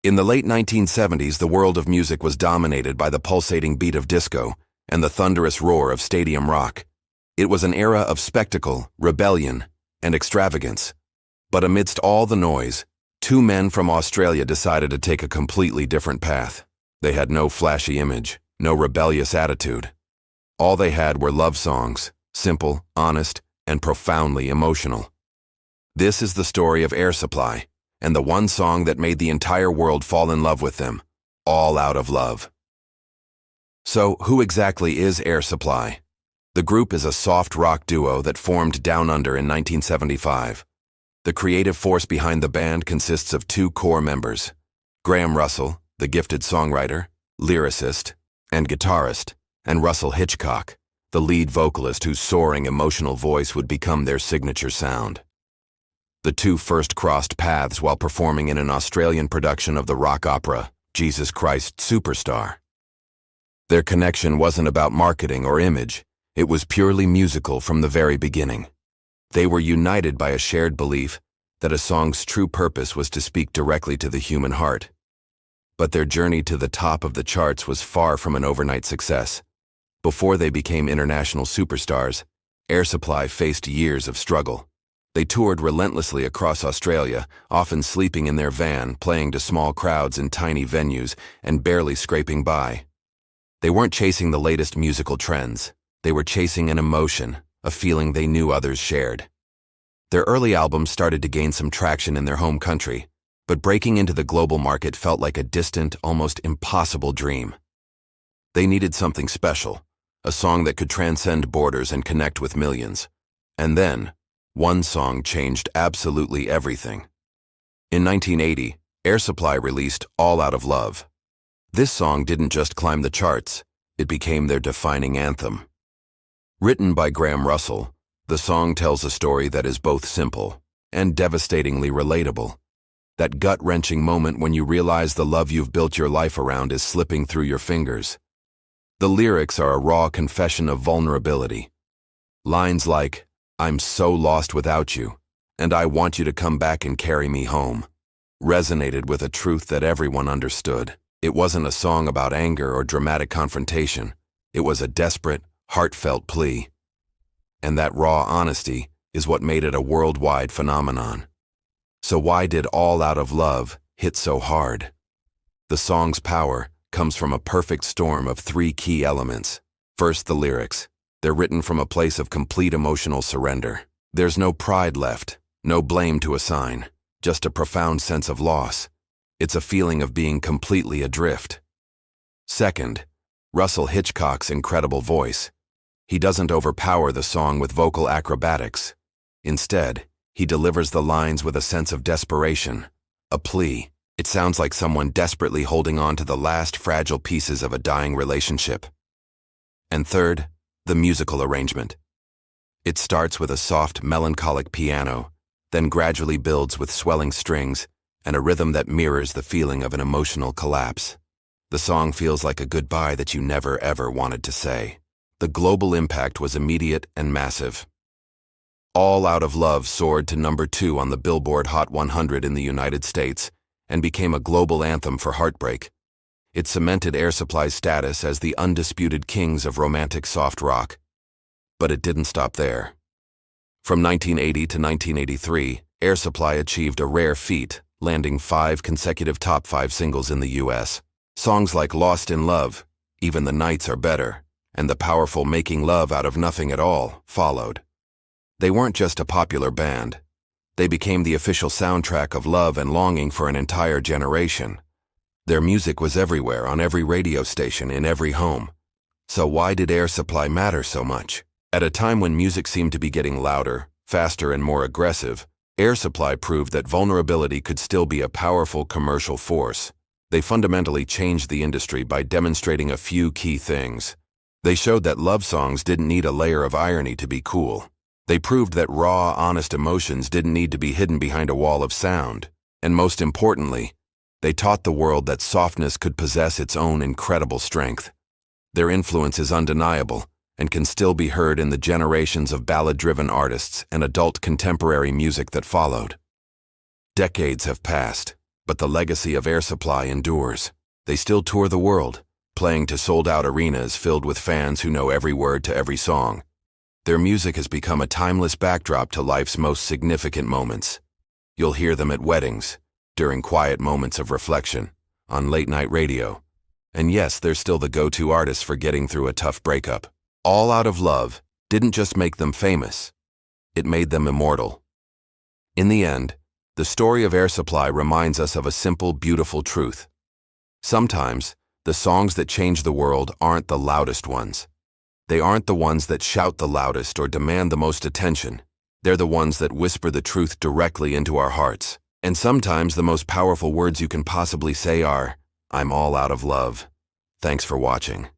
In the late 1970s, the world of music was dominated by the pulsating beat of disco and the thunderous roar of stadium rock. It was an era of spectacle, rebellion, and extravagance. But amidst all the noise, two men from Australia decided to take a completely different path. They had no flashy image, no rebellious attitude. All they had were love songs, simple, honest, and profoundly emotional. This is the story of Air Supply, and the one song that made the entire world fall in love with them, All Out of Love. So, who exactly is Air Supply? The group is a soft rock duo that formed down under in 1975. The creative force behind the band consists of two core members, Graham Russell, the gifted songwriter, lyricist, and guitarist, and Russell Hitchcock, the lead vocalist whose soaring emotional voice would become their signature sound. The two first crossed paths while performing in an Australian production of the rock opera, Jesus Christ Superstar. Their connection wasn't about marketing or image, it was purely musical from the very beginning. They were united by a shared belief that a song's true purpose was to speak directly to the human heart. But their journey to the top of the charts was far from an overnight success. Before they became international superstars, Air Supply faced years of struggle. They toured relentlessly across Australia, often sleeping in their van, playing to small crowds in tiny venues, and barely scraping by. They weren't chasing the latest musical trends. They were chasing an emotion, a feeling they knew others shared. Their early albums started to gain some traction in their home country, but breaking into the global market felt like a distant, almost impossible dream. They needed something special, a song that could transcend borders and connect with millions. And then, one song changed absolutely everything. In 1980, Air Supply released All Out of Love. This song didn't just climb the charts, it became their defining anthem. Written by Graham Russell, the song tells a story that is both simple and devastatingly relatable. That gut-wrenching moment when you realize the love you've built your life around is slipping through your fingers. The lyrics are a raw confession of vulnerability. Lines like, "I'm so lost without you, and I want you to come back and carry me home," resonated with a truth that everyone understood. It wasn't a song about anger or dramatic confrontation. It was a desperate, heartfelt plea. And that raw honesty is what made it a worldwide phenomenon. So why did All Out of Love hit so hard? The song's power comes from a perfect storm of three key elements. First, the lyrics. They're written from a place of complete emotional surrender. There's no pride left, no blame to assign, just a profound sense of loss. It's a feeling of being completely adrift. Second, Russell Hitchcock's incredible voice. He doesn't overpower the song with vocal acrobatics. Instead, he delivers the lines with a sense of desperation, a plea. It sounds like someone desperately holding on to the last fragile pieces of a dying relationship. And third, the musical arrangement. It starts with a soft, melancholic piano, then gradually builds with swelling strings and a rhythm that mirrors the feeling of an emotional collapse. The song feels like a goodbye that you never ever wanted to say. The global impact was immediate and massive. All Out of Love soared to number 2 on the Billboard Hot 100 in the United States and became a global anthem for Heartbreak. It cemented Air Supply's status as the undisputed kings of romantic soft rock. But it didn't stop there. From 1980 to 1983, Air Supply achieved a rare feat, landing 5 consecutive top 5 singles in the U.S. Songs like Lost in Love, Even the Nights Are Better, and the powerful Making Love Out of Nothing at All followed. They weren't just a popular band. They became the official soundtrack of love and longing for an entire generation. Their music was everywhere, on every radio station, in every home. So why did Air Supply matter so much? At a time when music seemed to be getting louder, faster, and more aggressive, Air Supply proved that vulnerability could still be a powerful commercial force. They fundamentally changed the industry by demonstrating a few key things. They showed that love songs didn't need a layer of irony to be cool. They proved that raw, honest emotions didn't need to be hidden behind a wall of sound. And most importantly, they taught the world that softness could possess its own incredible strength. Their influence is undeniable and can still be heard in the generations of ballad-driven artists and adult contemporary music that followed. Decades have passed, But the legacy of Air Supply endures. They still tour the world, playing to sold-out arenas filled with fans who know every word to every song. Their music has become a timeless backdrop to life's most significant moments. You'll hear them at weddings, during quiet moments of reflection, on late-night radio. And yes, they're still the go-to artists for getting through a tough breakup. All Out of Love didn't just make them famous, it made them immortal. In the end, the story of Air Supply reminds us of a simple, beautiful truth. Sometimes, the songs that change the world aren't the loudest ones. They aren't the ones that shout the loudest or demand the most attention. They're the ones that whisper the truth directly into our hearts. And sometimes the most powerful words you can possibly say are, "I'm all out of love." Thanks for watching.